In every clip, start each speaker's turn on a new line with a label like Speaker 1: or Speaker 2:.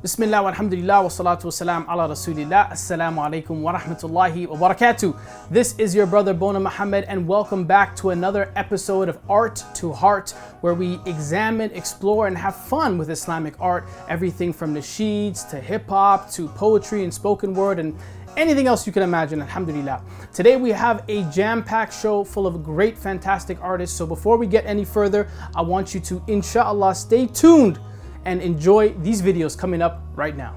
Speaker 1: Bismillah, walhamdulillah, wa salatu wa salam ala rasulillah. Assalamu alaikum wa rahmatullahi wa barakatuh. This is your brother Boonaa Mohammed, and welcome back to another episode of Art to Heart, where we examine, explore, and have fun with Islamic art. Everything from nasheeds to hip hop to poetry and spoken word and anything else you can imagine, alhamdulillah. Today we have a jam-packed show full of great, fantastic artists. So before we get any further, I want you to, inshallah, stay tuned and enjoy these videos coming up right now.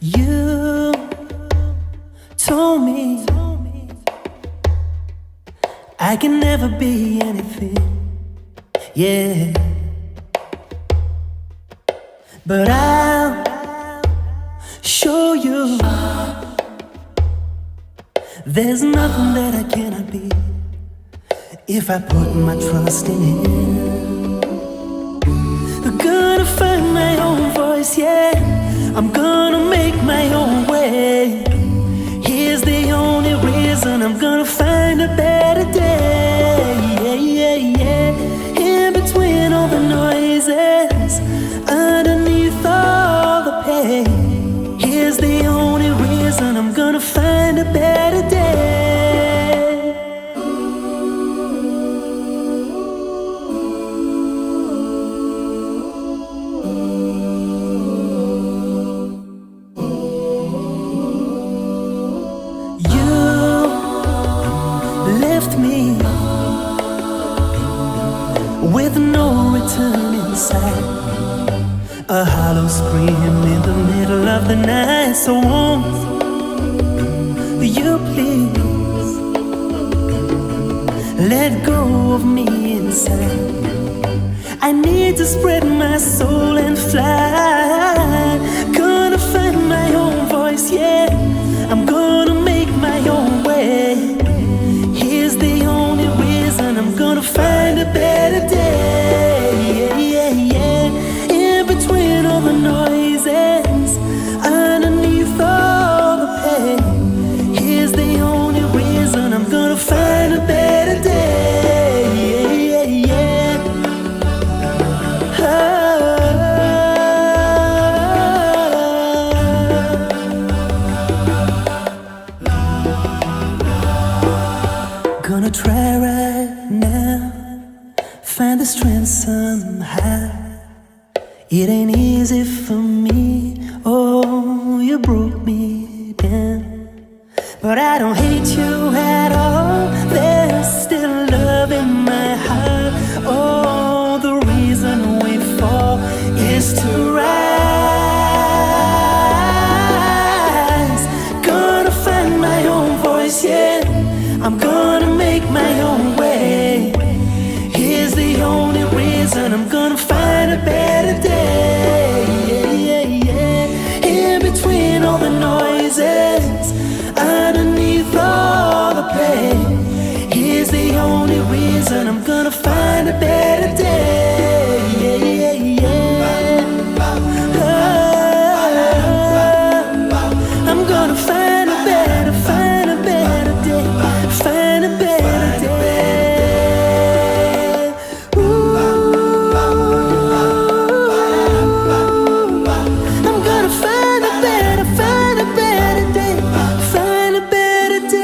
Speaker 2: You told me I can never be anything, yeah. But I'll show you there's nothing that I cannot be if I put my trust in Him. I'm gonna find my own voice, yeah. I'm gonna make my own way. Here's the only reason I'm gonna find a better day. Yeah, yeah, yeah. In between all the noises, underneath all the pain, here's the only reason I'm gonna find a better day. With no return inside, a hollow scream in the middle of the night. So won't you please let go of me inside? I need to spread my soul and fly. Gonna find my own voice, yeah. I'm gonna make my own way. Here's the only reason I'm gonna find a better day. Yeah, yeah, yeah. In between all the noises, underneath all the pain, here's the only reason I'm gonna find a better day. Yeah, yeah, yeah. Gonna try right now, find the strength somehow. It ain't easy for me, oh, you broke me down. But I don't hate you at all, there's still love in my heart. Oh, the reason we fall is to rise. Gonna find my own voice, yeah. I'm gonna make my own way. Here's the only reason I'm gonna find a better day. Yeah, yeah, yeah. In between all the noises, underneath all the pain, here's the only reason I'm gonna find a better day. Yeah, yeah, yeah. I'm gonna find a better day. Find a better day. Ooh, I'm gonna find a better day. Find a better day.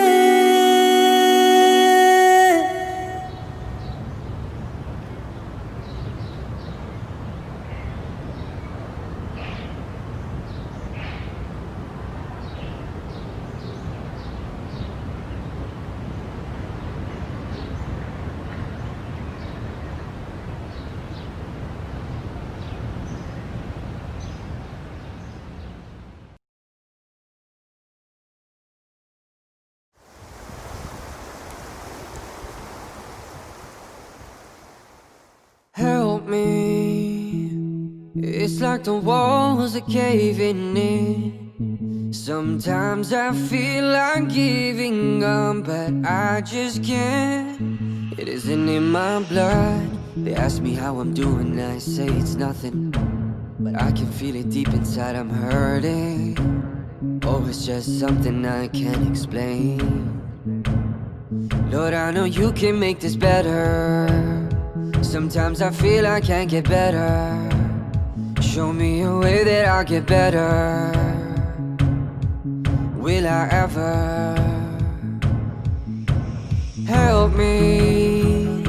Speaker 3: Help me It's like the walls are caving in. Sometimes I feel like giving up, but I just can't. It isn't in my blood. They ask me how I'm doing, I say it's nothing, but I can feel it deep inside, I'm hurting. Oh, it's just something I can't explain. Lord, I know you can make this better. Sometimes I feel I can't get better. Show me a way that I'll get better. Will I ever? Help me.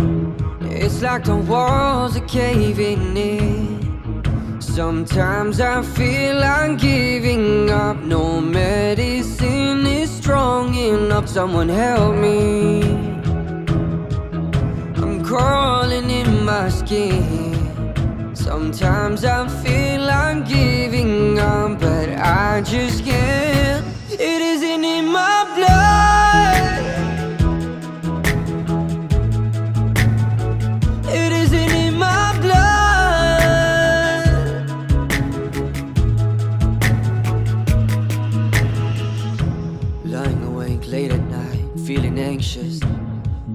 Speaker 3: It's like the walls are caving in. Sometimes I feel like giving up. No medicine is strong enough. Someone help me. I'm crawling in my skin. Sometimes I feel like giving up, but I just can't. It isn't in my blood. It isn't in my blood. Lying awake late at night, feeling anxious.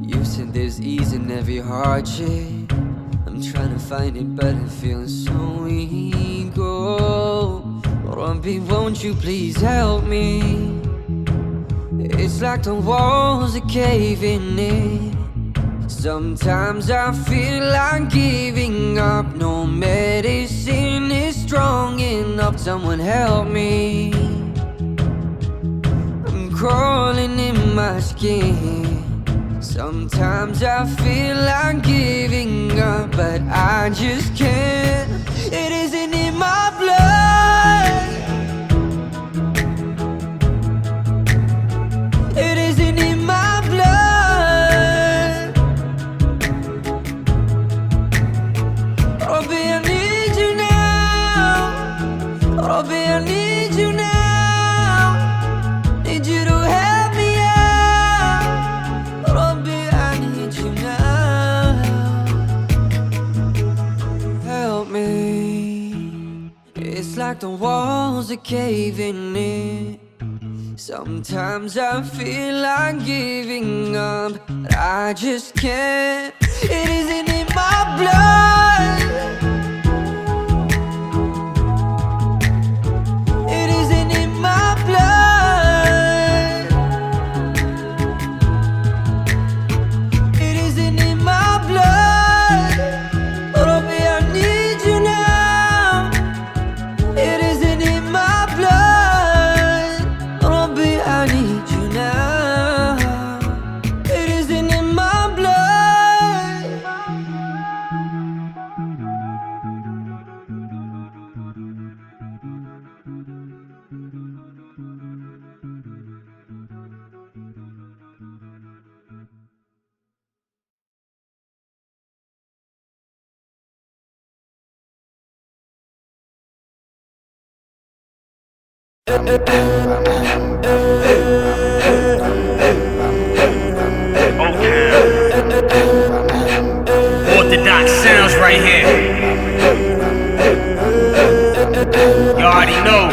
Speaker 3: You said there's ease in every hardship. I'm trying to find it, but it feels so weak. Oh, Rabbi, won't you please help me? It's like the walls are caving in. Sometimes I feel like giving up. No medicine is strong enough. Someone help me. I'm crawling in my skin. Sometimes I feel like giving up, but I just can't. It isn't in my blood. It isn't in my blood. Rabbi, I need you now. Rabbi, I need you now. Need you to help me out. Rabbi, I need you now. Help me. It's like the walls are caving in. Sometimes I feel like giving up, but I just can't. It isn't in my blood. It isn't in my blood. It isn't in my blood. Rabbi, I need you now. It isn't in my blood. Rabbi, I need you now. It isn't in my blood.
Speaker 4: Orthodox sounds right here. You already know.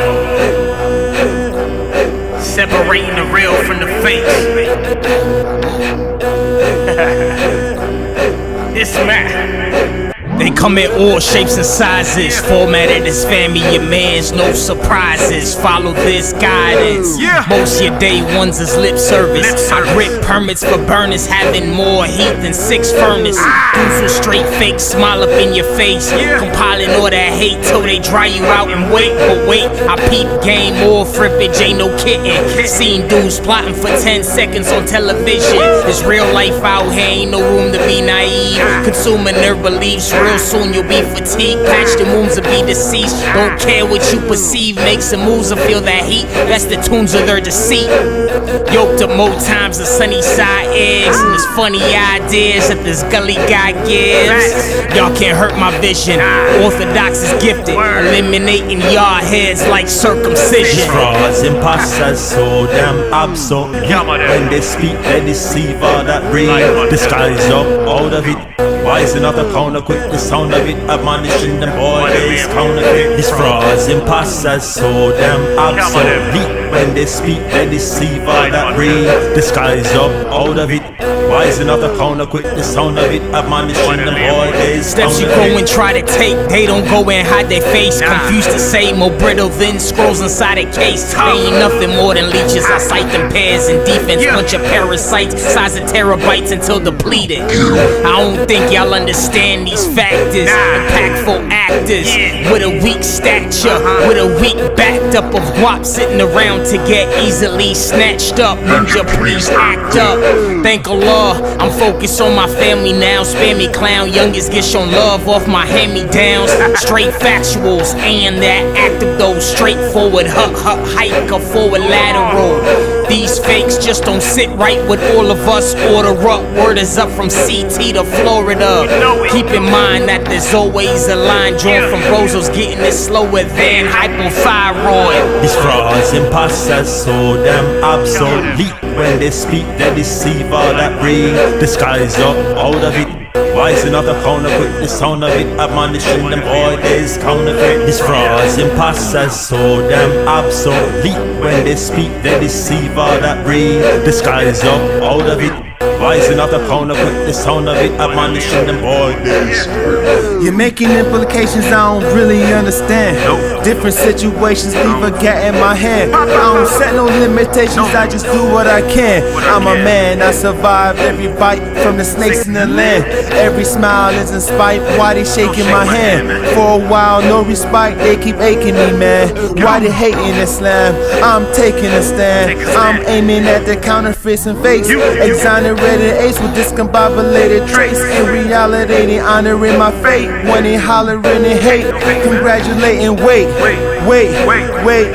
Speaker 4: Separating the real from the fake. It's Matt. They come in all shapes and sizes, formatted as family and mans, no surprises. Follow this guidance. Most your day ones is lip service. I grip permits for burners, having more heat than 6 furnace. Dudes with straight fake smile up in your face, compiling all that hate till they dry you out and wait. But wait, I peep game more frippage, ain't no kitten. Seen dudes plotting for 10 seconds on television. It's real life out here, ain't no room to be naive. Consuming their beliefs. Real soon you'll be fatigued, patch the wounds will be deceased. Don't care what you perceive, make some moves and feel that heat. That's the tunes of their deceit. Yoked up more times than sunny side eggs, and there's funny ideas that this gully guy gives. Y'all can't hurt my vision. Orthodox is gifted, eliminating y'all heads like circumcision.
Speaker 5: Frauds, imposters, so damn absolute. When they speak, they deceive all that breed. Disguise up out of it. Rising up the corner quick, the sound of it admonishing them boys counterfeit. These frauds, imposters, so damn obsolete. When they speak, they deceive all that breathe. Disguise up out of it. Rising up the corner quick, the sound of it admonishing them boys.
Speaker 4: Steps you go and try to take, they don't go and hide their face. Confused to say, more brittle than scrolls inside a case. They ain't nothing more than leeches. I sight them pairs in defense, bunch of parasites, size of terabytes until depleted. I don't think y'all understand these factors. Impactful actors with a weak stature, with a weak backed up of whop sitting around to get easily snatched up. Ninja, please act up. Thank Allah, I'm focused on my family now. Spare me clown, youngest get shown love off my hand-me-downs. Straight factuals, and that active though. Straightforward, hike a forward lateral. These fakes just don't sit right with all of us. Order up, word is up from CT to Florida. Keep in mind that there's always a line drawn from Rosos getting it slower than hypothyroid.
Speaker 5: These frauds, imposters, so damn obsolete. When they speak, they deceive all that breathe. Disguise up out of it. Rising up the corner quick, the sound of it admonishing them boys counterfeit. These frauds, imposters, so damn obsolete. When they speak, they deceive all that breathe. Disguise up out of it. Rising up the corner quick, the sound of it admonishing them boys.
Speaker 6: You're making implications I don't really understand. Different situations leave a gat in my hand. I don't set no limitations, I just do what I can. I'm a man, I survive every bite from the snakes in the land. Every smile is in spite, why they shaking my hand? For a while, no respite, they keep aching me, man. Why they hating Islam? I'm taking a stand. I'm aiming at the counterfeits and fakes. Exonerated ace with discombobulated traits. In reality, they honoring my fate. When they hollering and hate, congratulating, wait,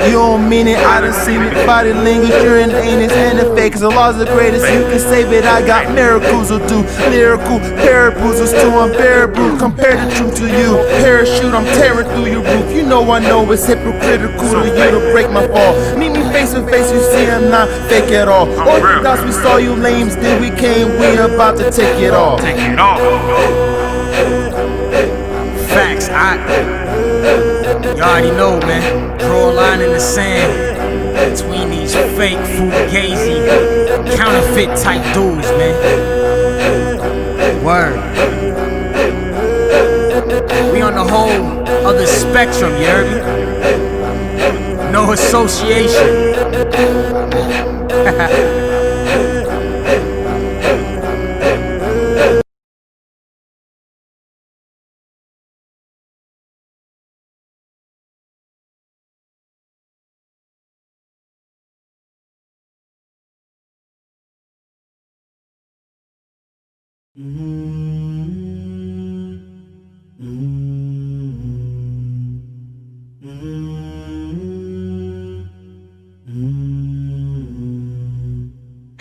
Speaker 6: you don't mean it, I done seen it. Body language, you're an anus and a fake. Cause the law's the greatest, you can save it. I got miracles will do, lyrical parables is too unbearable. Compare the truth to you, parachute, I'm tearing through your roof. You know I know it's hypocritical to you to break my fall. Meet me face to face, you see I'm not fake at all. Orthodox, we saw you lames, then we came, we about to take it all.
Speaker 4: Facts, you already know, man. Draw a line in the sand between these fake, fugazi, counterfeit type dudes, man. Word. We on the whole other spectrum, you heard me? No association.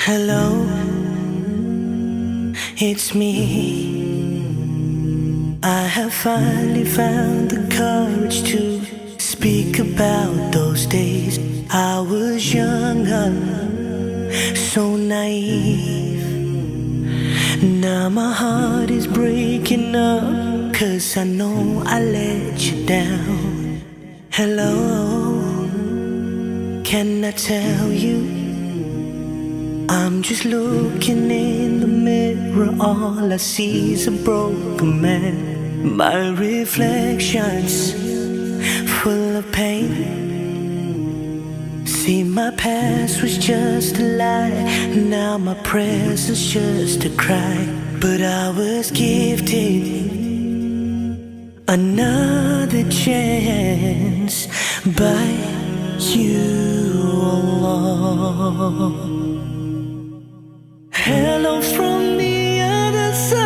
Speaker 2: Hello, it's me. I have finally found the courage to speak about those days. I was younger, so naive. Now my heart is breaking up, cause I know I let you down. Hello, can I tell you? I'm just looking in the mirror, all I see is a broken man. My reflection's full of pain. See, my past was just a lie, now my present's just a cry. But I was gifted another chance by you, Allah. Hello from the other side.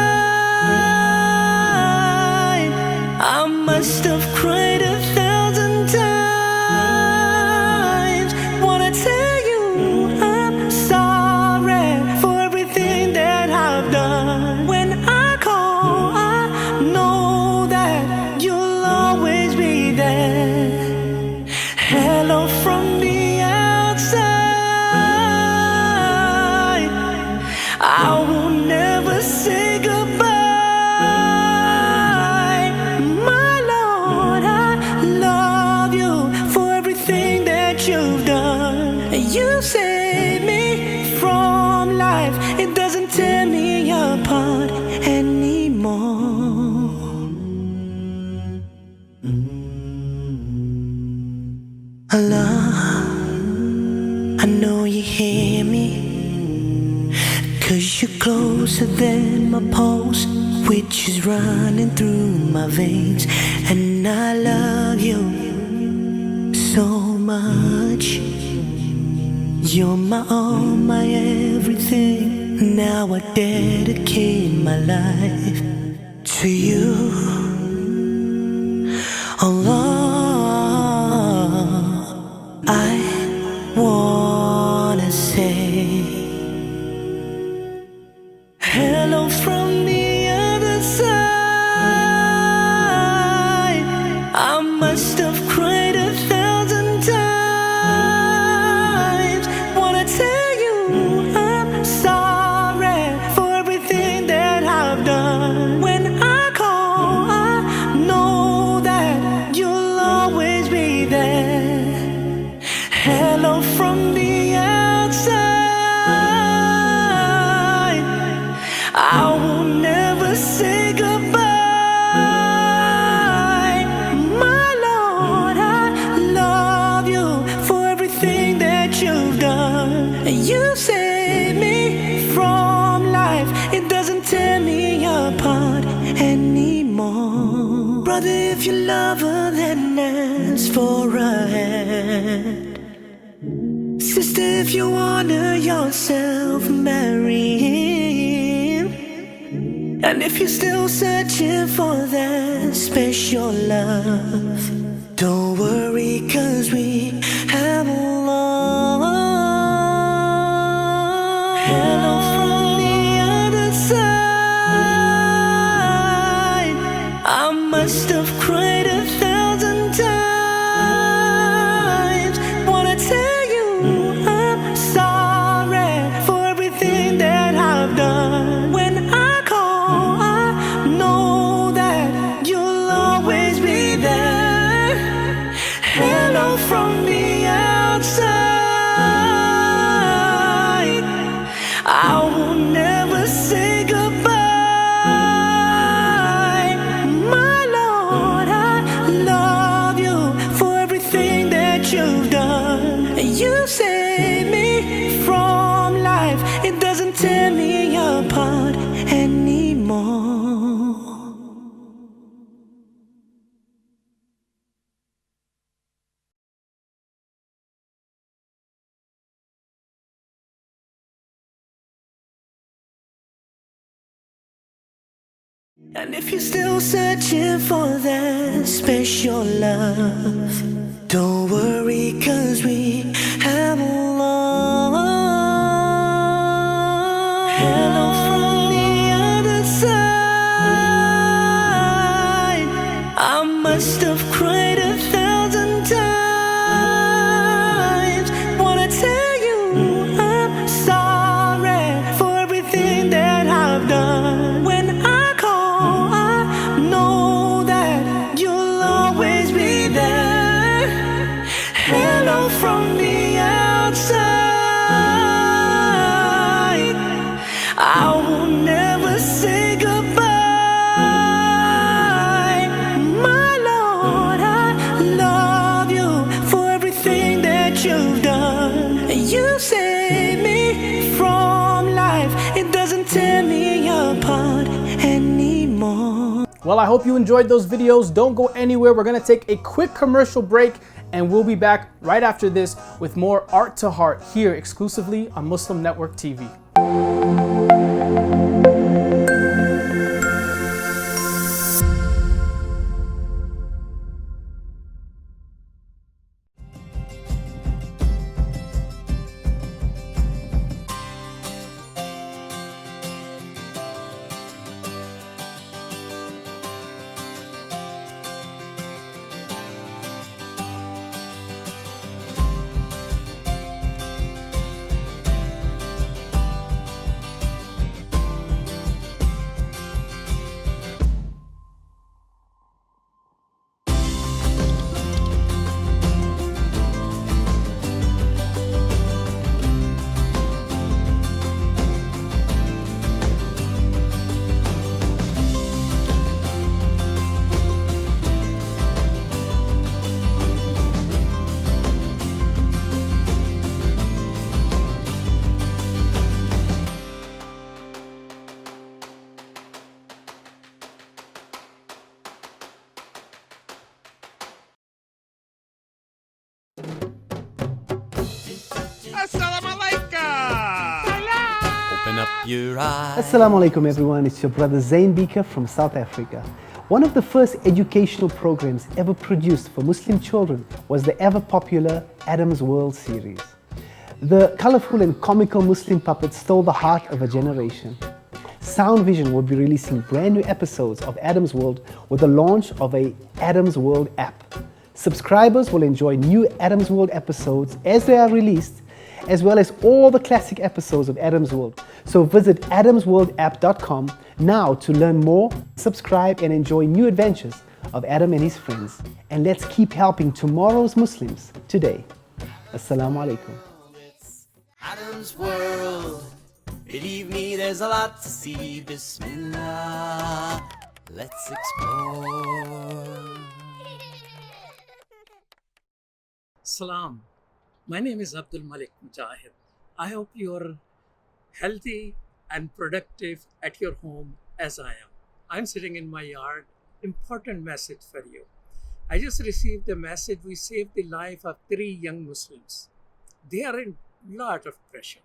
Speaker 2: I must have cried 1,000 times. Wanna tell you I'm sorry for everything that I've done. When I call, I know that you'll always be there. Hello from the outside. I won't that you've done. You saved me from life. It doesn't tear me apart anymore. Allah, I know you hear me, 'cause you're closer than my pulse, which is running through my veins. And I love you so much. You're my all, my everything. Now I dedicate my life to you. Allah, I wanna say hello from the other side. I must have cried 1,000 times. Wanna tell you I'm sorry for everything that I've done. When I call, I know that you'll always be there. Hello from the outside. I will never say goodbye. My Lord, I love you for everything that you've done. You saved me from life. It doesn't tear me apart anymore. Brother, if you love her, then ask for a hand. Sister, if you honor yourself, marry him. And if you're still searching for that special love, don't worry, 'cause we have Allah. Hello from the other side. I must have cried 1,000 times. Wanna tell you I'm sorry for everything that I've done. When I call, I know that you'll always be there. Hello from the outside. I will never say goodbye. My Lord, I love you for everything that you've done. You saved me from life. It doesn't tear me apart anymore. And if you're still searching for that special love, don't worry, 'cause we have Allah. Hello from the other side. I must have cried 1,000 times. Wanna tell you I'm sorry for everything that I've done. When I call, I know that you'll always be there. Hello from the outside. I will never say goodbye. My Lord, I love you for everything that you've done. You saved me from life. It doesn't tear me apart anymore.
Speaker 1: Well, I hope you enjoyed those videos. Don't go anywhere. We're gonna take a quick commercial break and we'll be back right after this with more Art to Heart here exclusively on Muslim Network TV.
Speaker 7: Open up your eyes.
Speaker 8: Assalamu alaikum everyone, it's your brother Zain Bika from South Africa. One of the first educational programs ever produced for Muslim children was the ever popular Adam's World series. The colorful and comical Muslim puppets stole the heart of a generation. Sound Vision will be releasing brand new episodes of Adam's World with the launch of a Adam's World app. Subscribers will enjoy new Adam's World episodes as they are released, as well as all the classic episodes of Adam's World. So visit adamsworldapp.com now to learn more, subscribe and enjoy new adventures of Adam and his friends. And let's keep helping tomorrow's Muslims today. Assalamu alaikum.
Speaker 7: Adam's World. Believe me, there's a lot to see. Bismillah. Let's explore.
Speaker 9: Salam. My name is Abdul Malik Mujahid. I hope you're healthy and productive at your home as I am. I'm sitting in my yard. Important message for you. I just received a message. We saved the life of 3 young Muslims. They are in a lot of pressure.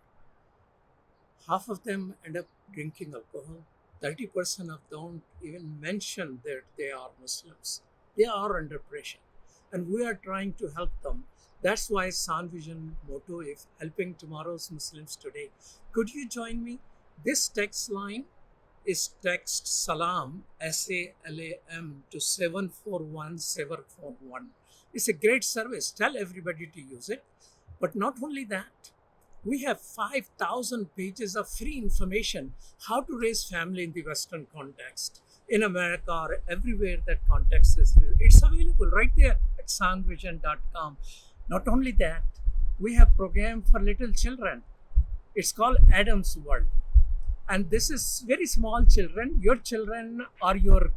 Speaker 9: Half of them end up drinking alcohol. 30% of them don't even mention that they are Muslims. They are under pressure. And we are trying to help them. That's why Sound Vision motto is helping tomorrow's Muslims today. Could you join me? This text line is text Salam, S-A-L-A-M to 741741. It's a great service. Tell everybody to use it. But not only that, we have 5,000 pages of free information how to raise family in the Western context. In America or everywhere that context is. It's available right there at soundvision.com. Not only that, we have program for little children. It's called Adam's World. And this is very small children, your children or your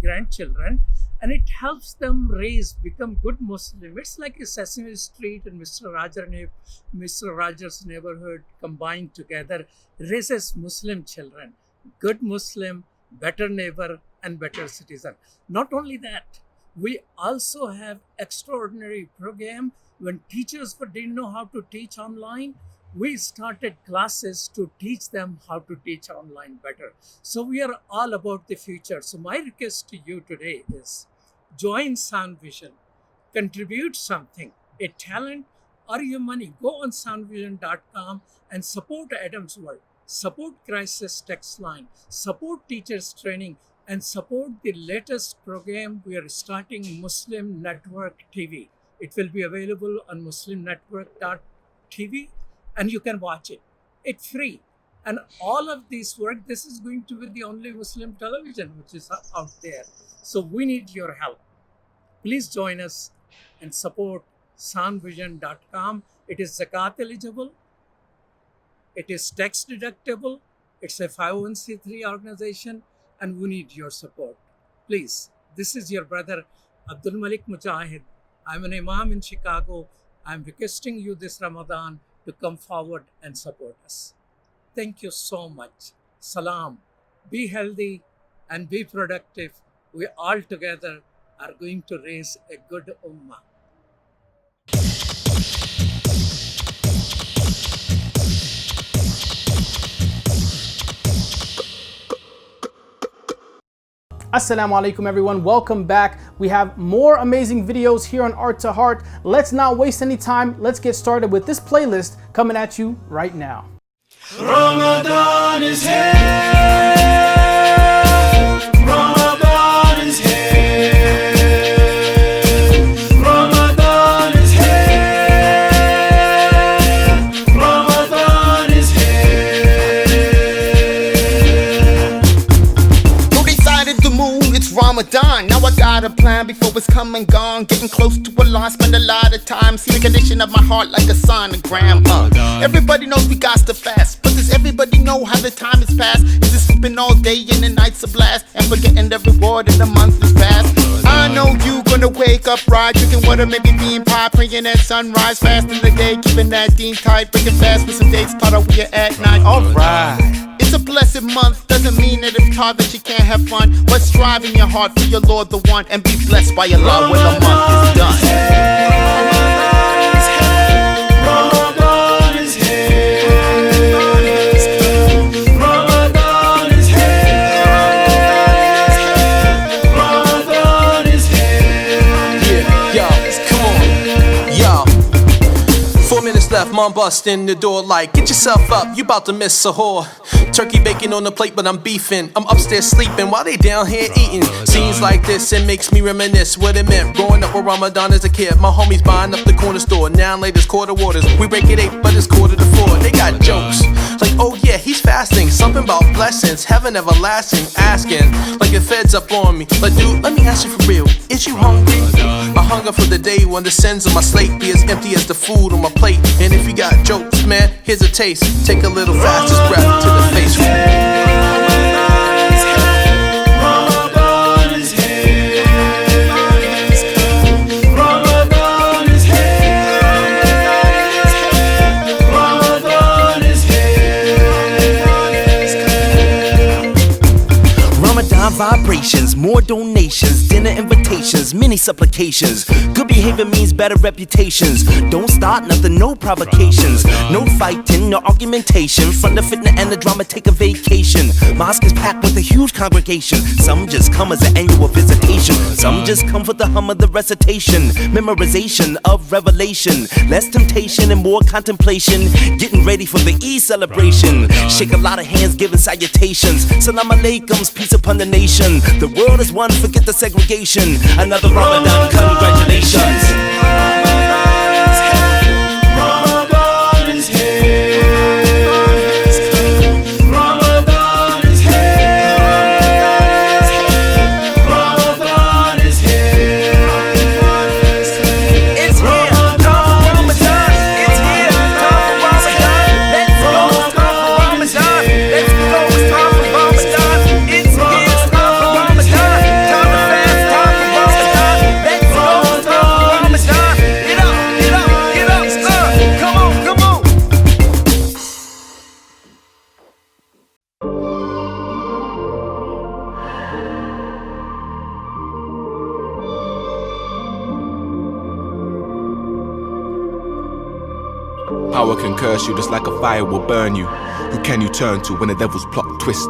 Speaker 9: grandchildren, and it helps them become good Muslim. It's like a Sesame Street and Mr. Rogers' Neighborhood combined together, raises Muslim children, good Muslim, better neighbor, and better citizen. Not only that, we also have extraordinary program when teachers didn't know how to teach online. We started classes to teach them how to teach online better. So we are all about the future. So my request to you today is join Sound Vision, contribute something, a talent or your money. Go on soundvision.com and support Adam's World, support Crisis Text Line, support teachers training, and support the latest program we are starting, Muslim Network TV. It will be available on muslimnetwork.tv and you can watch it. It's free. And all of this work, this is going to be the only Muslim television which is out there. So we need your help. Please join us and support soundvision.com. It is zakat eligible. It is tax deductible. It's a 501c3 organization. And we need your support. Please, this is your brother, Abdul Malik Mujahid. I'm an imam in Chicago. I'm requesting you this Ramadan to come forward and support us. Thank you so much. Salam. Be healthy and be productive. We all together are going to raise a good ummah.
Speaker 1: Assalamu alaikum everyone, welcome back. We have more amazing videos here on Art to Heart. Let's not waste any time. Let's get started with this playlist coming at you right now.
Speaker 2: Ramadan is here. Ramadan is here. Ramadan is here. Ramadan is here.
Speaker 10: Who decided to move? It's Ramadan. Now I got a plan before it's come and gone. Getting close to Allah, spend a lot of time. See the condition of my heart like a sonogram. Everybody knows we got to fast, but does everybody know how the time is passed? Is it sleeping all day and the night's a blast, and forgetting the reward in the month is past? I know you gonna wake up right, drinking water, maybe being pie, praying at sunrise, fasting the day, keeping that dean tight, breaking fast with some dates, thought we at night. Alright. It's a blessed month, doesn't mean that it's hard that you can't have fun. But strive in your heart for your Lord the one, and be blessed by Allah when the month is done.
Speaker 11: on, bust in the door like, get yourself up, you about to miss a whore. Turkey bacon on the plate, but I'm beefing. I'm upstairs sleeping while they down here eating. Scenes like this, it makes me reminisce what it meant growing up with Ramadan as a kid. My homies buying up the corner store. Now latest quarter waters. We break it 8, but it's 3:45. They got jokes like, oh yeah, he's fasting. Something about blessings, heaven everlasting. Asking like it feds up on me. Like, dude, let me ask you for real. Is you hungry? I hunger for the day when the sins on my slate be as empty as the food on my plate. And if you got jokes, man, here's a taste. Take a little fastest breath to the face.
Speaker 12: Vibrations, more donations, dinner invitations, many supplications. Good behavior means better reputations. Don't start nothing, no provocations. No fighting, no argumentation. From the fitness and the drama, take a vacation. Mosque is packed with a huge congregation. Some just come as an annual visitation. Some just come for the hum of the recitation. Memorization of revelation. Less temptation and more contemplation. Getting ready for the Eid celebration. Shake a lot of hands, giving salutations. Salam alaikums, peace upon the nation. The world is one, forget the segregation. Another Ramadan, congratulations.
Speaker 13: Power can curse you just like a fire will burn you. Who can you turn to when the devil's plot twists?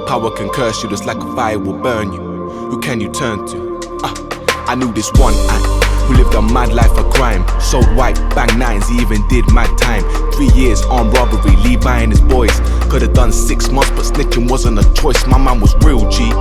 Speaker 13: Power can curse you just like a fire will burn you. Who can you turn to? I knew this one who lived a mad life of crime. Sold white, bang nines, he even did mad time. 3 years on robbery, Levi and his boys. Could've done 6 months, but snitching wasn't a choice. My man was real G.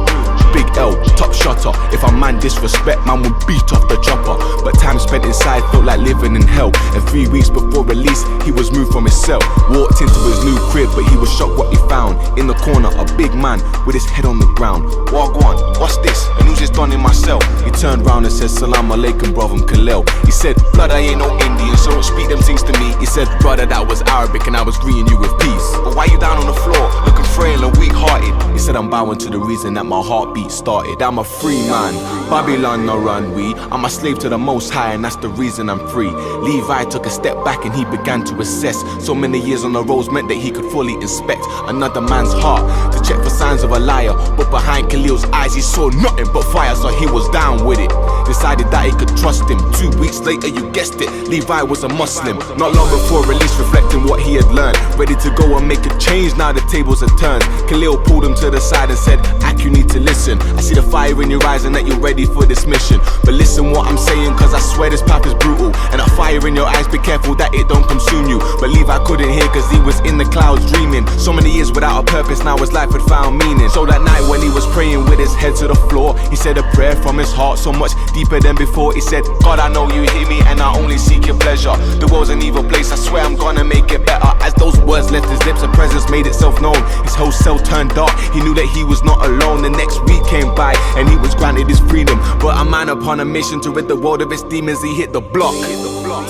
Speaker 13: Big L, top shotter. If a man disrespect, man would beat off the chopper. But time spent inside felt like living in hell. And 3 weeks before release, he was moved from his cell. Walked into his new crib, but he was shocked what he found. In the corner, a big man with his head on the ground. Wagwan, what's this? The news is done in my cell. He turned round and said, Salam alaikum, brother Kalel. He said, blood, I ain't no Indian, so don't speak them things to me. He said, brother, that was Arabic and I was greeting you with peace. But why you down on the floor, looking frail and weak-hearted? He said, I'm bowing to the reason that my heartbeat started. I'm a free man, Babylon no run we. I'm a slave to the Most High and that's the reason I'm free. Levi took a step back and he began to assess. So many years on the roads meant that he could fully inspect another man's heart to check for signs of a liar. But behind Khalil's eyes he saw nothing but fire, so he was down with it. Decided that he could trust him. 2 weeks later, you guessed it, Levi was a Muslim. Not long before release, reflecting what he had learned. Ready to go and make a change, now the tables are turned. Khalil pulled him to the side and said, Ak, you need to listen. I see the fire in your eyes and that you're ready for this mission. But listen what I'm saying, cause I swear this path is brutal. And that fire in your eyes, be careful that it don't consume you. But Levi couldn't hear cause he was in the clouds dreaming. So many years without a purpose, now his life had found meaning. So that night when he was praying with his head to the floor, he said a prayer from his heart so much deeper than before. He said, God, I know you hear me and I only seek your pleasure. The world's an evil place, I swear I'm gonna make it better. As those words left his lips, a presence made itself known. His whole cell turned dark, he knew that he was not alone. The next week came by and he was granted his freedom. But a man upon a mission to rid the world of its demons, he hit the block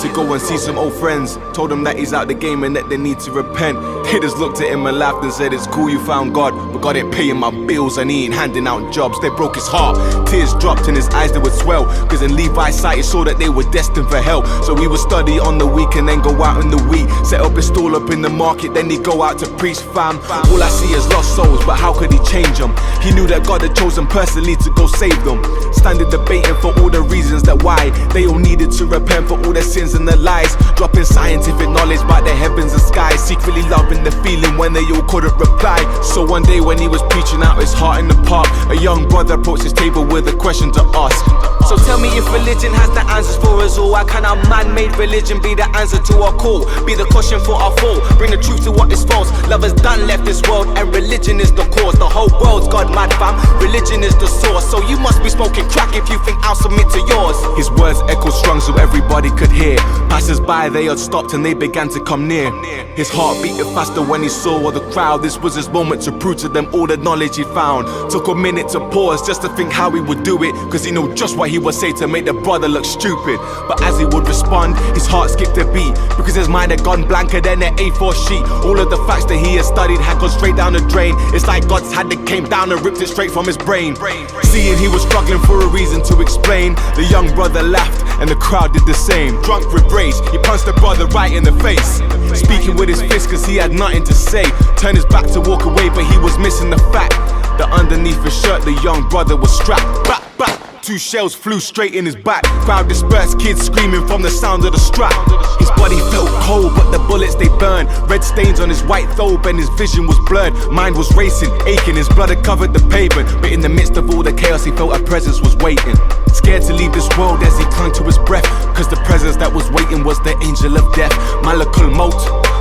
Speaker 13: to go and see some old friends. Told him that he's out the game and that they need to repent. He just looked at him and laughed and said, it's cool you found God, but God ain't paying my bills and he ain't handing out jobs. They broke his heart, tears dropped in his eyes, they would swell. Cause in Levi's sight he saw that they were destined for hell. So he would study on the week and then go out in the week. Set up his stall up in the market, then he'd go out to preach, fam. All I see is lost souls, but how could he change them? He knew that God had chosen personally to go save them. Standing debating for all the reasons that why they all needed to repent for all their sins sins and the lies, dropping scientific knowledge about the heavens and skies, secretly loving the feeling when they all couldn't reply. So one day when he was preaching out his heart in the park, a young brother approached his table with a question to ask.
Speaker 12: So tell me if religion has the answers for us all. Why can our man-made religion be the answer to our call? Be the caution for our fall, bring the truth to what is false. Love has done left this world and religion is the cause. The whole world's God mad fam, religion is the source. So you must be smoking crack if you think I'll submit to yours.
Speaker 13: His words echoed strong so everybody could hear. Passers by, they had stopped and they began to come near. His heart beating faster when he saw all the crowd. This was his moment to prove to them all the knowledge he found. Took a minute to pause just to think how he would do it, cause he knew just what he would say to make the brother look stupid. But as he would respond, his heart skipped a beat, because his mind had gone blanker than an A4 sheet. All of the facts that he had studied had gone straight down the drain. It's like God's hand that came down and ripped it straight from his brain. Seeing he was struggling for a reason to explain, the young brother laughed and the crowd did the same. Drunk with rage, he punched the brother right in the face, speaking with his fist cause he had nothing to say. Turned his back to walk away, but he was missing the fact that underneath his shirt the young brother was strapped. Back, back. 2 shells flew straight in his back. Crowd dispersed, kids screaming from the sound of the strap. His body felt cold, but the bullets they burned. Red stains on his white thobe and his vision was blurred. Mind was racing, aching, his blood had covered the pavement. But in the midst of all the chaos he felt a presence was waiting. Scared to leave this world as he clung to his breath, cause the presence that was waiting was the angel of death. Malakul Maut,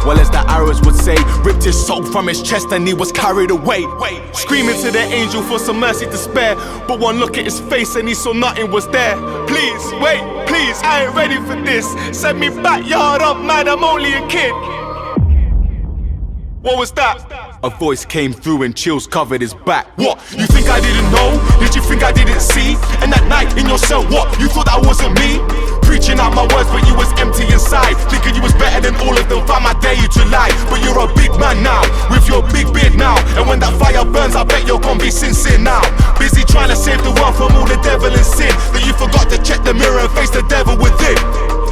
Speaker 13: well as the arrows would say, ripped his soul from his chest and he was carried away. Screaming to the angel for some mercy to spare, but one look at his face and he saw nothing was there. Please, wait, please, I ain't ready for this. Send me back, yard up, man, I'm only a kid. What was that? A voice came through and chills covered his back. What? You think I didn't know? Did you think I didn't see? And that night in your cell, what? You thought that wasn't me? Preaching out my words, but you was empty inside. Thinking you was better than all of them, fam, I dare you to lie. But you're a big man now, with your big beard now. And when that fire burns, I bet you're gonna be sincere now. Busy trying to save the world from all the devil and sin, that you forgot to check the mirror and face the devil within.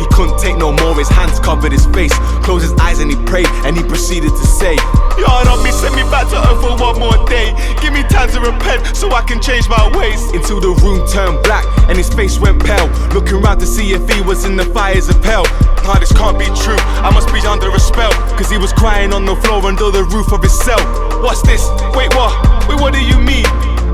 Speaker 13: He couldn't take no more, his hands covered his face. Closed his eyes and he prayed, and he proceeded to say, Yard up me, send me back to earth for one more day. Give me time to repent so I can change my ways. Until the room turned black and his face went pale, looking around to see if he was in the fires of hell. Nah, this can't be true, I must be under a spell, cause he was crying on the floor under the roof of his cell. What's this? Wait, what? Wait, what do you mean?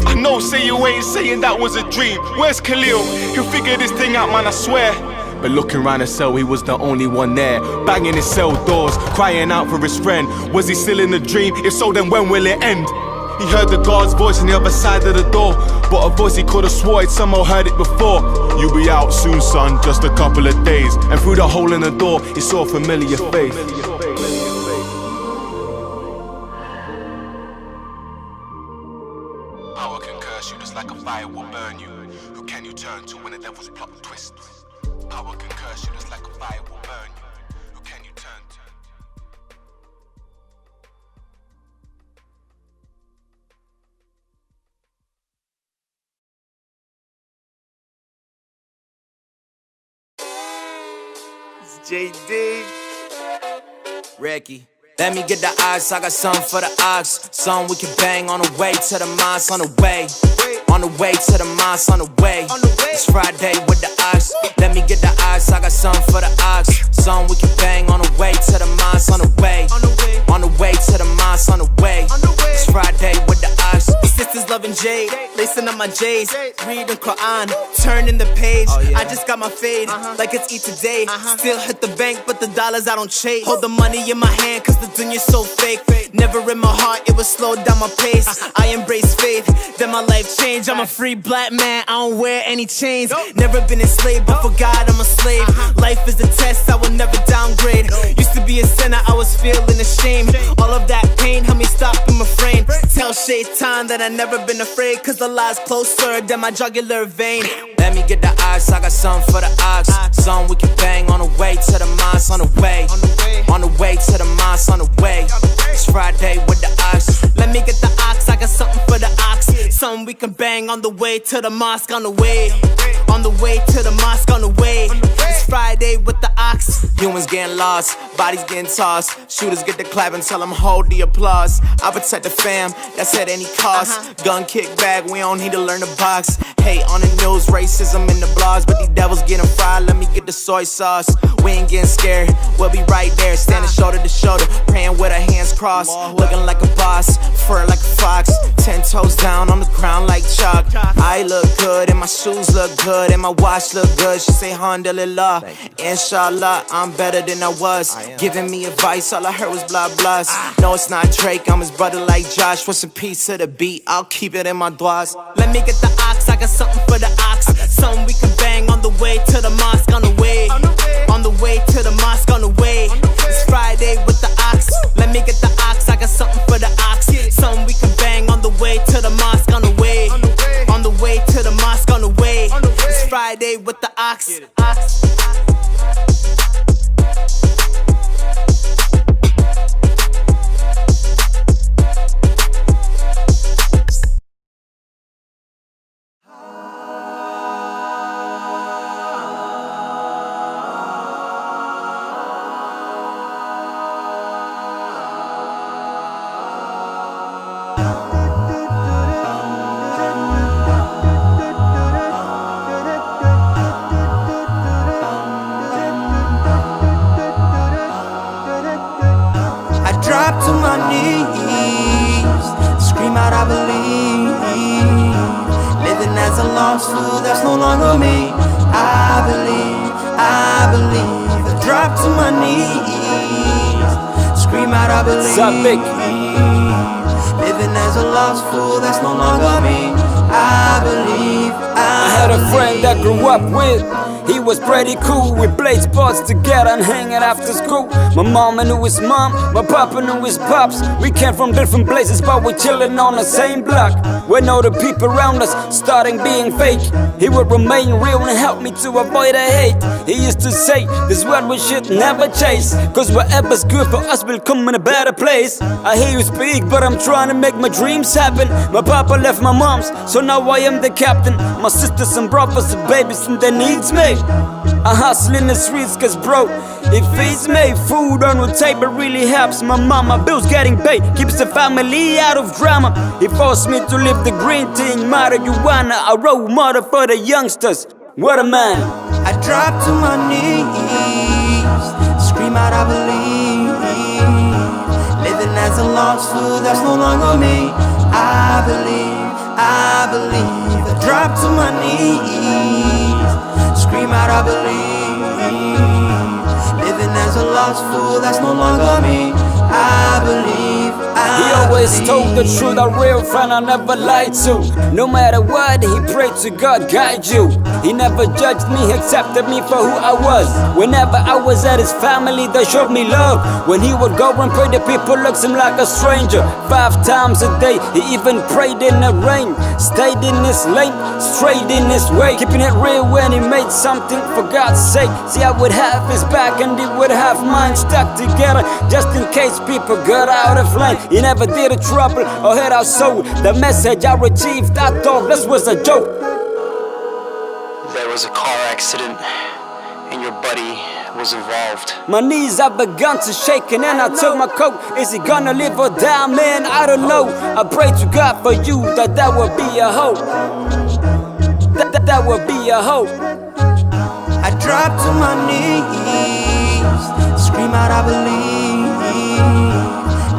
Speaker 13: I know, say you ain't saying that was a dream. Where's Khalil? He'll figure this thing out, man, I swear. But looking around the cell, he was the only one there, banging his cell doors, crying out for his friend. Was he still in a dream? If so, then when will it end? He heard the guard's voice on the other side of the door, but a voice he could have swore he'd somehow heard it before. You'll be out soon, son, just a couple of days. And through the hole in the door, he saw a familiar face. Power can curse you just like a fire will burn you. Who can you turn to when the devil's plot twists? Power can curse you just like a fire will burn you. Who can you turn to?
Speaker 12: It's JD. Ricky. Let me get the ox, I got something for the ox. Something we can bang on the way to the mosque, on the way. On the way to the mosque, on the way. It's Friday with the ox. Let me get the ox, I got something for the ox. Something we can bang on the way to the mosque, on the way. On the way to the mosque, on the way. It's Friday with the ox. Sisters loving Jade, lacing up my J's, reading Quran, turning the page. I just got my fade, like it's Eid today. Still hit the bank, but the dollars I don't chase. Hold the money in my hand, cause the dunya's so fake. Never in my heart, it would slow down my pace. I embrace faith, then my life changed. I'm a free black man, I don't wear any chains. Never been enslaved, but for God I'm a slave. Life is a test, I will never downgrade. Used to be a sinner, I was feeling ashamed. All of that pain helped me stop in my frame. Tell Shaitan that I never been afraid, cause the lie's closer than my jugular vein. Let me get the ox, I got something for the ox. Something we can bang on the way to the mosque, on the way. On the way to the mosque, on the way. It's Friday with the ox. Let me get the ox, I got something for the ox. Something we can bang on the way to the mosque, on the way. On the way to the mosque, on the way. It's Friday with the ox. Humans getting lost, bodies getting tossed. Shooters get the clap and tell them hold the applause. I protect the fam, that's at any cost. Gun kick back, we don't need to learn to box. Hate on the news, racism in the blogs, but these devils getting fried, let me get the soy sauce. We ain't getting scared, we'll be right there, standing shoulder to shoulder, praying with our hands crossed. Looking like a boss, fur like a fox, 10 toes down on the ground like chalk. I look good and my shoes look good and my watch look good. She say alhamdulillah, inshallah, I'm better than I was. Giving me advice, all I heard was blah blahs. No, it's not Drake, I'm his brother like Josh. What's a piece of the beat, I'll keep it in my dwas.
Speaker 2: Let me get the ox, I got something for the ox. Something we can bang on the way to the mosque, on the way. On the way to the mosque, on the way. It's Friday with the ox. Let me get the ox, I got something for the ox. Something we can bang on the way to the mosque, on the way. On the way to the mosque, on the way. It's Friday with the ox.
Speaker 7: Drop to my knees, scream out I believe. Living as a lost fool, that's no longer me. I believe, I believe. I drop to my knees, scream out I believe. Living as a lost fool, that's no longer me. I believe, I
Speaker 14: had a friend that grew up with. He was pretty cool, we played sports together and hanging after school. My mama knew his mom, my papa knew his pops. We came from different places but we chillin' on the same block. When all the people around us starting being fake, he would remain real and help me to avoid the hate. He used to say, this world we should never chase, cause whatever's good for us will come in a better place. I hear you speak but I'm trying to make my dreams happen. My papa left my mom's, so now I am the captain. My sisters and brothers and babies and their needs me. I hustle in the streets cause bro, it feeds me. Food on the table really helps my mama. Bills getting paid, keeps the family out of drama. He forced me to live the green thing, marijuana, a role model for the youngsters. What a man.
Speaker 7: I drop to my knees, scream out I believe. Living as a lost fool, that's no longer me. I believe, I believe. I drop to my knees, scream out I believe. Living as a lost fool, that's no longer me. I believe,
Speaker 14: he always told the truth, a real friend I never lied to. No matter what, he prayed to God guide you. He never judged me, accepted me for who I was. Whenever I was at his family, they showed me love. When he would go and pray, the people looked him like a stranger. 5 times a day, he even prayed in the rain. Stayed in his lane, straight in his way. Keeping it real when he made something for God's sake. See, I would have his back and he would have mine, stuck together just in case people got out of line. He never did a trouble or hurt our soul. The message I received, I thought this was a joke.
Speaker 15: There was a car accident and your buddy was involved.
Speaker 14: My knees have begun to shake and then I took my coat. Is he gonna live or die, man? I don't know. I pray to God for you that would be a hope. That would be a hope.
Speaker 7: I drop to my knees, scream out I believe.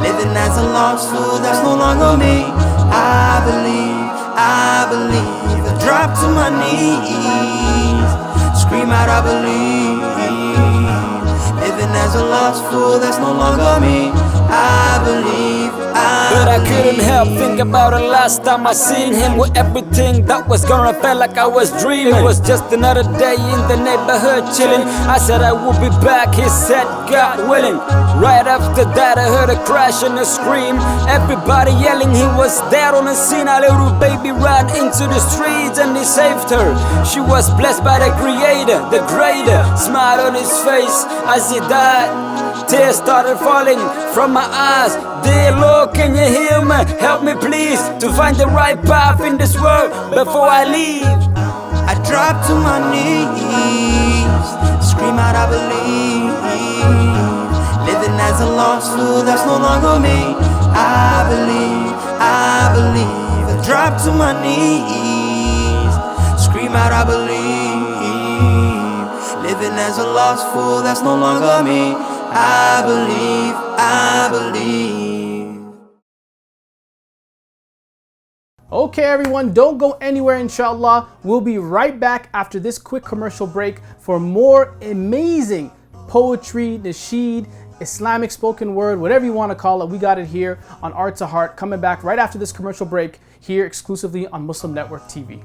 Speaker 7: Living as a lost fool, that's no longer me. I believe, I believe. I drop to my knees, scream out I believe. Living as a lost fool, that's no longer me. I believe,
Speaker 14: but I couldn't help think about the last time I seen him, with everything that was gonna feel like I was dreaming. It was just another day in the neighborhood chilling. I said I would be back, he said God willing. Right after that I heard a crash and a scream. Everybody yelling, he was there on the scene. A little baby ran into the streets and he saved her. She was blessed by the creator, the greater. Smile on his face as he died. Tears started falling from my eyes. Dear Lord, can you hear me? Help me please to find the right path in this world before I leave.
Speaker 7: I drop to my knees, scream out I believe. lost fool, that's no longer me. I believe. I drop to my knees, scream out, I believe. Living as a lost fool, that's no longer me. I believe.
Speaker 1: Okay, everyone, don't go anywhere, inshallah. We'll be right back after this quick commercial break for more amazing poetry, nasheed, Islamic spoken word, whatever you want to call it. We got it here on Art to Heart. Coming back right after this commercial break here exclusively on Muslim Network TV.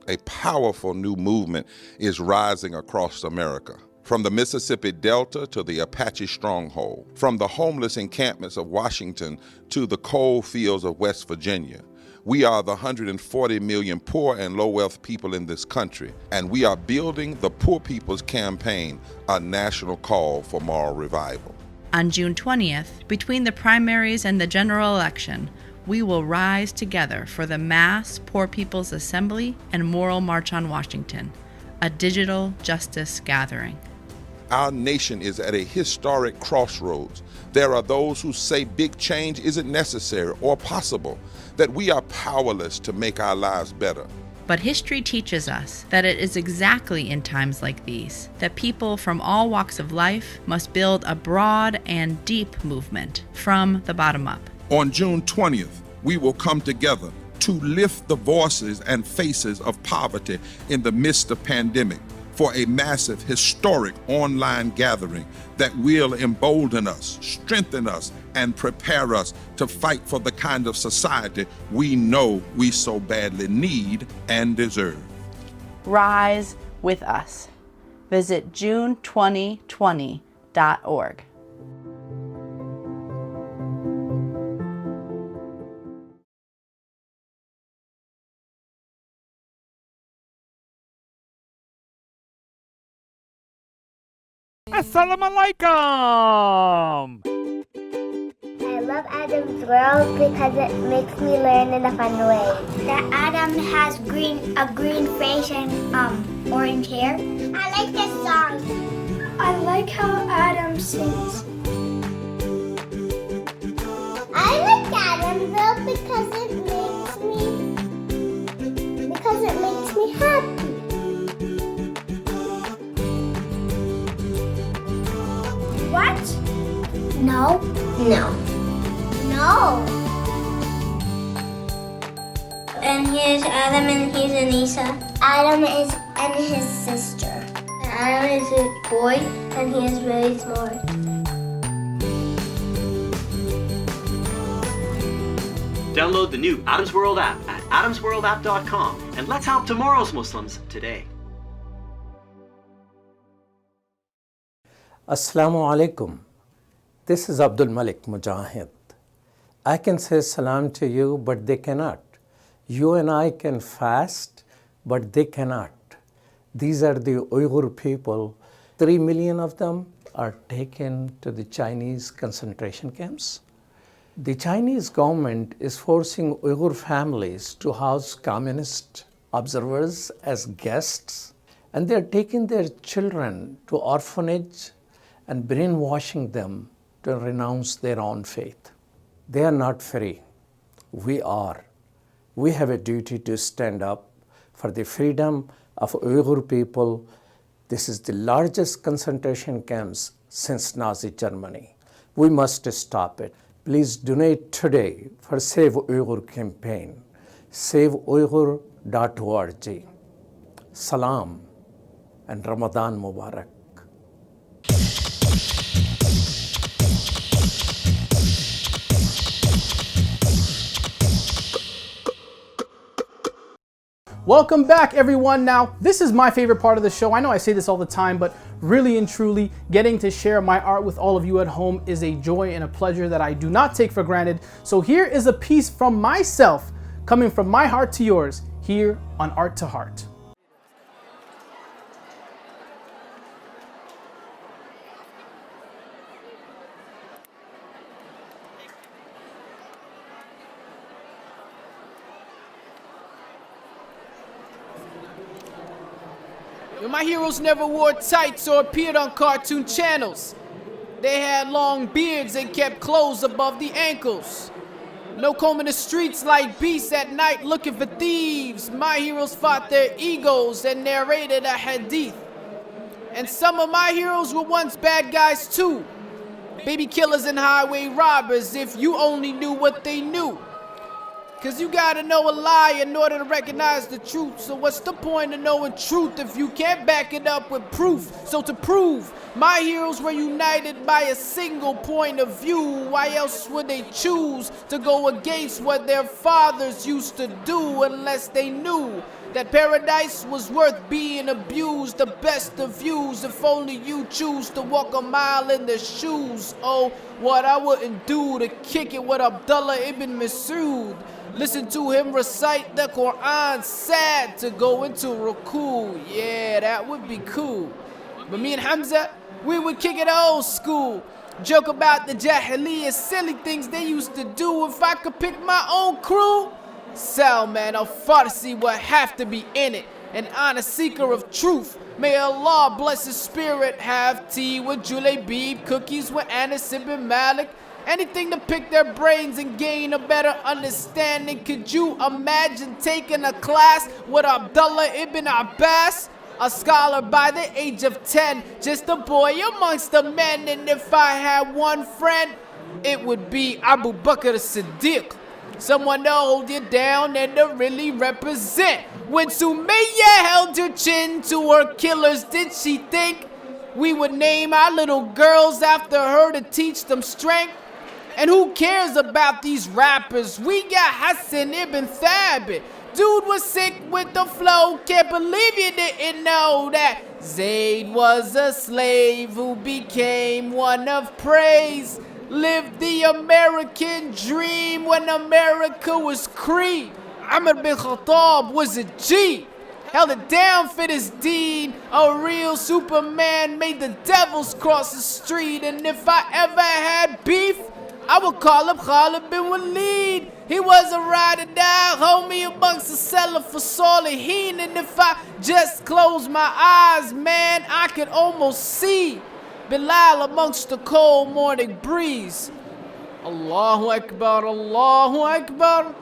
Speaker 16: A powerful new movement is rising across America. From the Mississippi Delta to the Apache stronghold, from the homeless encampments of Washington to the coal fields of West Virginia. We are the 140 million poor and low-wealth people in this country, and we are building the Poor People's Campaign, a national call for moral revival.
Speaker 17: On June 20th, between the primaries and the general election, we will rise together for the mass Poor People's Assembly and Moral March on Washington, a digital justice gathering.
Speaker 16: Our nation is at a historic crossroads. There are those who say big change isn't necessary or possible, that we are powerless to make our lives better.
Speaker 17: But history teaches us that it is exactly in times like these that people from all walks of life must build a broad and deep movement from the bottom up.
Speaker 16: On June 20th, we will come together to lift the voices and faces of poverty in the midst of pandemic for a massive, historic online gathering that will embolden us, strengthen us, and prepare us to fight for the kind of society we know we so badly need and deserve.
Speaker 17: Rise with us. Visit June2020.org.
Speaker 18: Assalamu alaikum!
Speaker 19: I love Adam's World because it makes me learn in a fun way. That Adam has a green face and orange hair. I like this song. I like how Adam sings. I like Adam's World because it makes me happy. What? No. And here's Adam and here's Anissa. Adam is and his sister. Adam is a boy and he is really smart.
Speaker 20: Download the new Adam's World app at adamsworldapp.com and let's help tomorrow's Muslims today.
Speaker 21: Assalamu alaikum. This is Abdul Malik Mujahid. I can say salam to you, but they cannot. You and I can fast, but they cannot. These are the Uyghur people. 3 million of them are taken to the Chinese concentration camps. The Chinese government is forcing Uyghur families to house communist observers as guests, and they're taking their children to orphanage and brainwashing them to renounce their own faith. They are not free. We are. We have a duty to stand up for the freedom of Uyghur people. This is the largest concentration camps since Nazi Germany. We must stop it. Please donate today for Save Uyghur campaign. SaveUyghur.org. Salam and Ramadan Mubarak.
Speaker 1: Welcome back, everyone. Now, this is my favorite part of the show. I know I say this all the time, but really and truly, getting to share my art with all of you at home is a joy and a pleasure that I do not take for granted. So here is a piece from myself, coming from my heart to yours, here on Art to Heart. My heroes never wore tights or appeared on cartoon channels. They had long beards and kept clothes above the ankles. No combing the streets like beasts at night looking for thieves. My heroes fought their egos and narrated a hadith. And some of my heroes were once bad guys too. Baby killers and highway robbers, if you only knew what they knew. Cause you gotta know a lie in order to recognize the truth. So what's the point of knowing truth if you can't back it up with proof? So to prove my heroes were united by a single point of view, why else would they choose to go against what their fathers used to do unless they knew that paradise was worth being abused? The best of views if only you choose to walk a mile in their shoes. Oh, what I wouldn't do to kick it with Abdullah ibn Mas'ud. Listen to him recite the Quran, sad to go into ruku. Yeah, that would be cool. But me and Hamza, we would kick it old school. Joke about the Jahiliyyah, silly things they used to do. If I could pick my own crew, Salman al-Farsi would have to be in it. An honest seeker of truth. May Allah bless his spirit. Have tea with Juleibib, cookies with Anas ibn Malik. Anything to pick their brains and gain a better understanding. Could you imagine taking a class with Abdullah ibn Abbas? A scholar by the age of 10, just a boy amongst the men. And if I had one friend, it would be Abu Bakr as-Siddiq. Someone to hold you down and to really represent. When Sumayya held her chin to her killers, did she think we would name our little girls after her to teach them strength? And who cares about these rappers? We got Hassan ibn Thabit. Dude was sick with the flow. Can't believe you didn't know that Zayd was a slave who became one of praise. Lived the American dream when America was creed. Amr bin Khattab was a G. Held it down for this deed. A real Superman made the devils cross the street. And if I ever had beef, I would call him Khalid bin Walid. He was a ride or die homie amongst the cellar for Salihin. And if I just close my eyes, man, I could almost see Bilal amongst the cold morning breeze. Allahu Akbar, Allahu Akbar.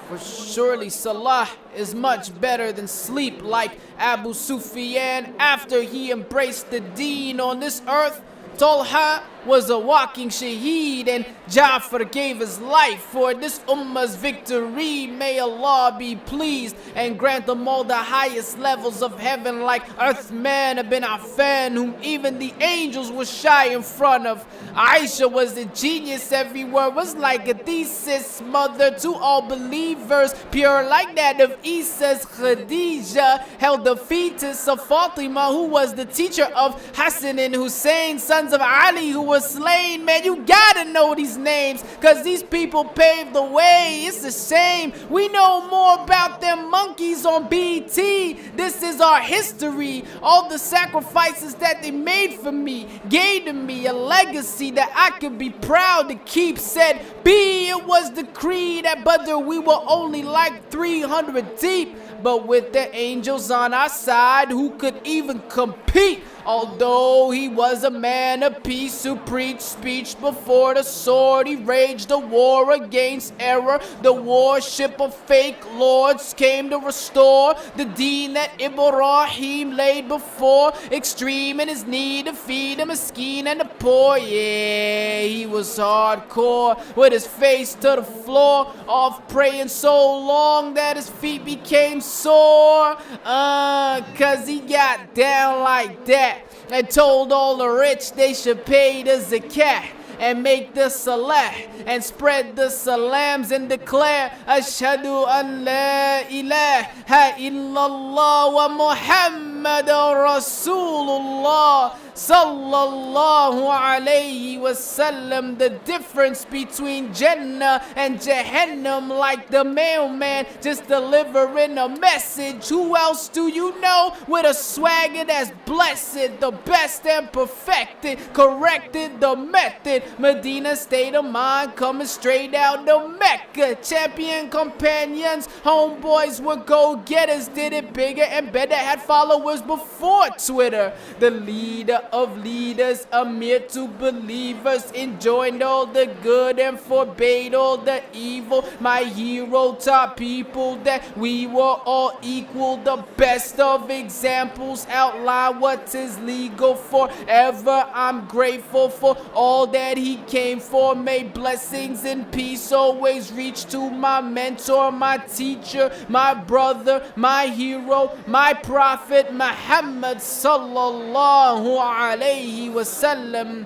Speaker 1: For surely Salah is much better than sleep, like Abu Sufyan after he embraced the deen on this earth. Talha was a walking shaheed, and Ja'far gave his life for this ummah's victory. May Allah be pleased and grant them all the highest levels of heaven, like Uthman ibn Affan, whom even the angels were shy in front of. Aisha was a genius, every word was like a thesis, mother to all believers, pure like that of Isa's Khadija. Held the fetus of Fatima, who was the teacher of Hassan and Hussein, sons of Ali, who was slain. Man, you gotta know these names, cause these people paved the way. It's a shame we know more about them monkeys on BT. This is our history. All the sacrifices that they made for me gave to me a legacy that I could be proud to keep. Said B, it was decreed at Badr we were only like 300 deep, but with the angels on our side, who could even compete? Although he was a man of peace who preached speech before the sword, he raged a war against error. The worship of fake lords came to restore the deen that Ibrahim laid before. Extreme in his need to feed the miskin and the poor. Yeah, he was hardcore with his face to the floor, off praying so long that his feet became sore. Cause he got down like that and told all the rich they should pay the zakat and make the salah and spread the salams and declare Ashhadu an la ilaha illallah wa Muhammadan Rasulullah. sallallahu alayhi wasallam. The difference between Jannah and Jahannam, like the mailman just delivering a message. Who else do you know with a swagger that's blessed, the best and perfected, corrected the method? Medina state of mind, coming straight out of Mecca. Champion companions, homeboys were go-getters, did it bigger and better, had followers before Twitter. The leader of leaders, Amir to believers, enjoyed all the good and forbade all the evil. My hero taught people that we were all equal. The best of examples outline what is legal forever. I'm grateful for all that he came for. May blessings and peace always reach to my mentor, my teacher, my brother, my hero, my prophet Muhammad sallallahu alayhi wasallam.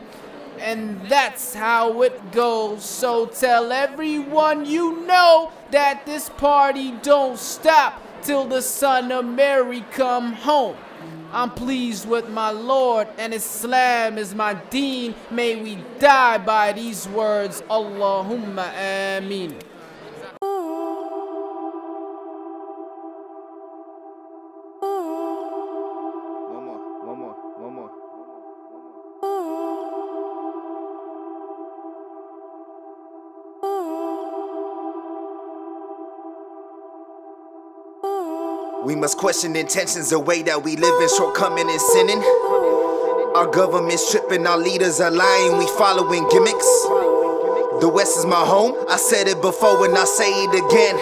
Speaker 1: And that's how it goes. So tell everyone you know that this party don't stop till the son of Mary come home. I'm pleased with my Lord, and Islam is my deen. May we die by these words. Allahumma ameen.
Speaker 3: We must question intentions, the way that we live in, shortcoming and sinning. Our government's tripping, our leaders are lying, we following gimmicks. The West is my home, I said it before and I say it again.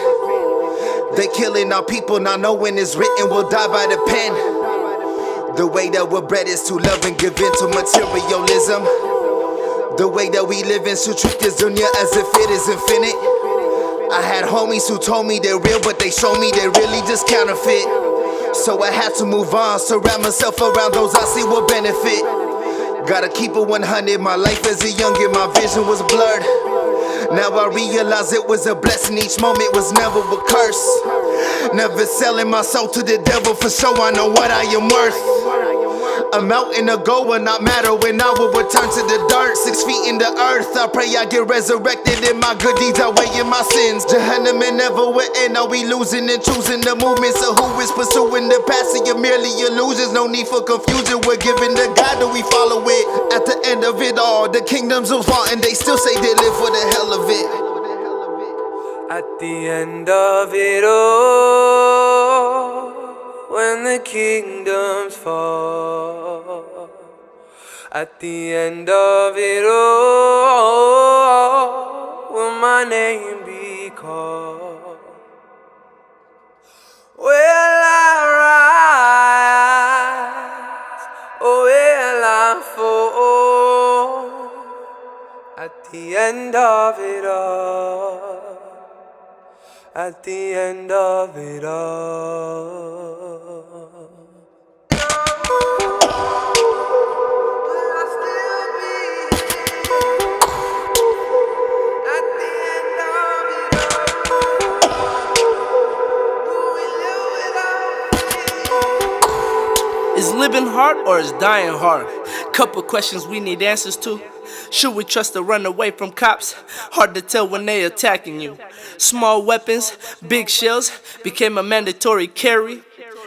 Speaker 3: They killing our people, not knowing it's written, we'll die by the pen. The way that we're bred is to love and give in to materialism. The way that we live in, so treat this dunya as if it is infinite. I had homies who told me they're real, but they show me they're really just counterfeit. So I had to move on, surround myself around those I see will benefit. Gotta keep it 100, my life as a youngin', my vision was blurred. Now I realize it was a blessing, each moment was never a curse. Never selling my soul to the devil, for sure I know what I am worth. I'm out in the goal, not matter when I will return to the dirt. 6 feet in the earth, I pray I get resurrected in my good deeds, outweighing my sins. Jahannam and never will end, are we losing and choosing the movements of who is pursuing the past? You're merely illusions, no need for confusion. We're giving the God that we follow it. At the end of it all, the kingdoms will fall, and they still say they live for the hell of it.
Speaker 22: At the end of it all, when the kingdoms fall, at the end of it all, will my name be called? Will I rise, or will I fall? At the end of it all, at the end of it all.
Speaker 23: Is living hard or is dying hard? Couple questions we need answers to. Should we trust to run away from cops? Hard to tell when they attacking you. Small weapons, big shells became a mandatory carry.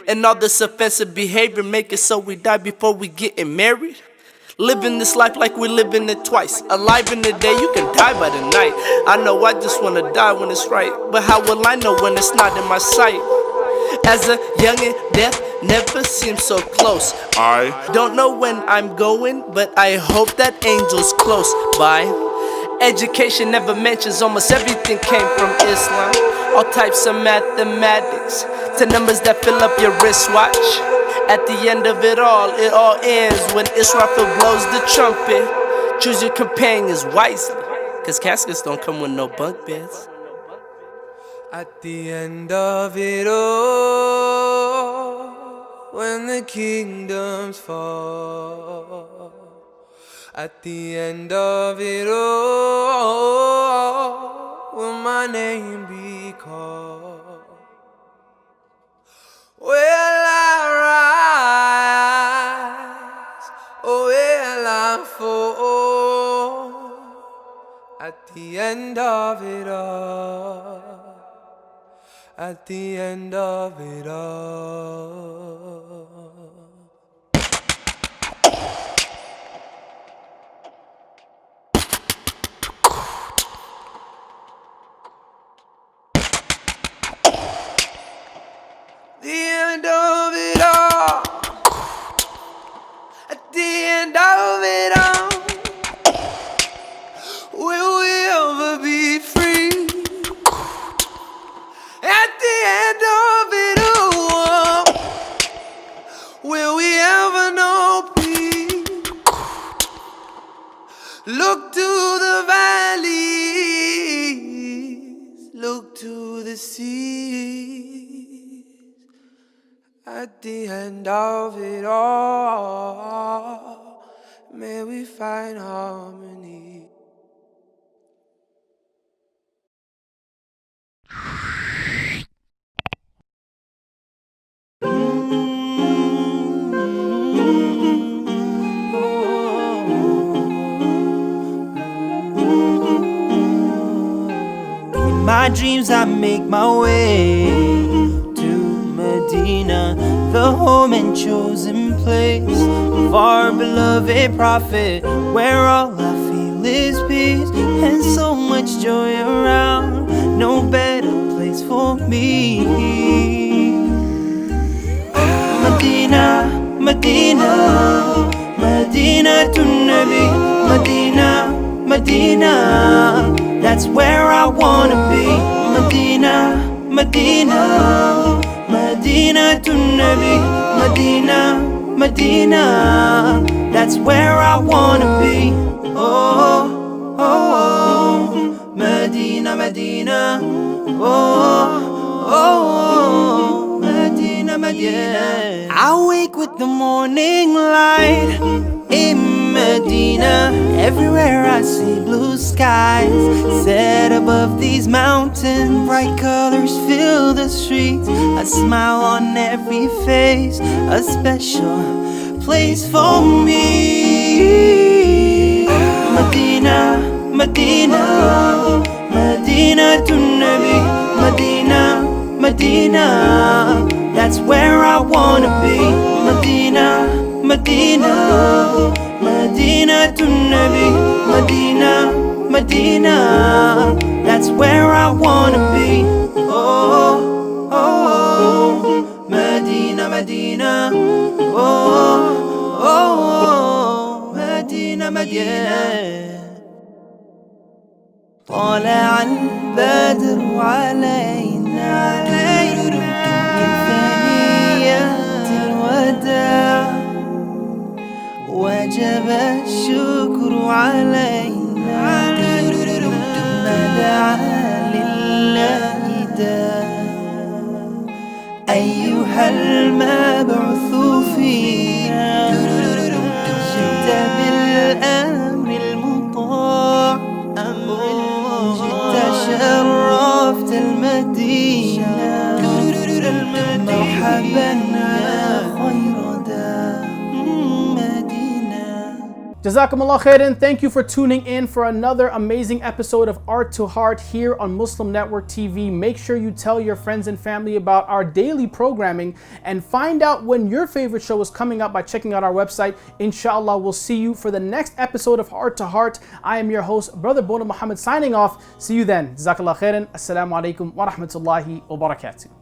Speaker 23: And all this offensive behavior make it so we die before we getting married. Living this life like we're living it twice. Alive in the day, you can die by the night. I know I just wanna die when it's right, but how will I know when it's not in my sight? As a youngin', death never seems so close. I don't know when I'm going, but I hope that angel's close by. Education never mentions almost everything came from Islam. All types of mathematics to numbers that fill up your wristwatch. At the end of it all ends when Israfil blows the trumpet. Choose your companions wisely, cause caskets don't come with no bunk beds.
Speaker 22: At the end of it all, when the kingdoms fall, at the end of it all, will my name be called? Will I rise, or will end of it all. At the end of it all. The end of it all. At the end of it all. Will we ever be free? At the end of it all. Will we ever know peace? Look to the valleys. Look to the sea. At the end of it all, may we find harmony.
Speaker 7: In my dreams I make my way Medina, the home and chosen place of our beloved prophet, where all I feel is peace and so much joy around. No better place for me. Medina, Medina, Medina to Nabi, Medina, Medina, that's where I wanna be. Medina, Medina, Medina to Nabi, Medina, Medina, that's where I wanna be. Oh, oh, oh, Medina, Medina, oh, oh, oh, Medina, Medina. I wake with the morning light in Medina. Everywhere I see blue skies set above these mountains. Bright colors fill the streets, a smile on every face, a special place for me. Medina, Medina, Medina to Nabi, Medina, Medina, that's where I wanna be. Medina, Medina, Medina to Nabi, Medina, Medina, that's where I wanna be. Oh, oh, oh, Medina, Medina, oh, oh, oh, Medina, Medina. طالع البدر علينا من ثنيات الوداع وجب الشكر علينا ما دعا لله داع أيها المبعوث فينا جئت بالأمر المطاع جئت شرفت المدينة مرحبا يا خير داع
Speaker 1: Jazakumullah khairan. Thank you for tuning in for another amazing episode of Art to Heart here on Muslim Network TV. Make sure you tell your friends and family about our daily programming and find out when your favorite show is coming up by checking out our website. Inshallah, we'll see you for the next episode of Art to Heart. I am your host, Brother Boonaa Mohammed, signing off. See you then. Jazakallah khairan. Assalamu alaikum wa rahmatullahi wa barakatuh.